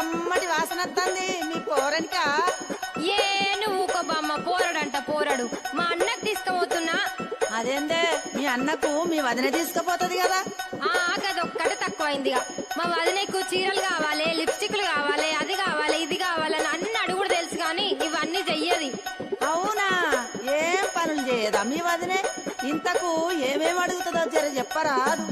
కమ్మటి వాసన వస్తుంది మీ పోరనికా? ఏ నువ్వు ఒక బామ్మ పోరడంట పోరడు మా అన్నకు తీసుకుపోతున్నా. అదేందే మీ అన్నకు మీ వదిన తీసుకుపోతుంది కదా? గదొక్కటి తక్కువైందిగా. మా వదినకు చీరలు కావాలి, లిప్స్టిక్లు కావాలి, అది కావాలి ఇది కావాలని అన్ని అడుగుడు తెలుసు కానీ ఇవన్నీ చెయ్యది. అవునా? ఏం పనులు చేయదా మీ వదినే? ఇంతకు ఏమేమి అడుగుతుందో జర చెప్పరాదు.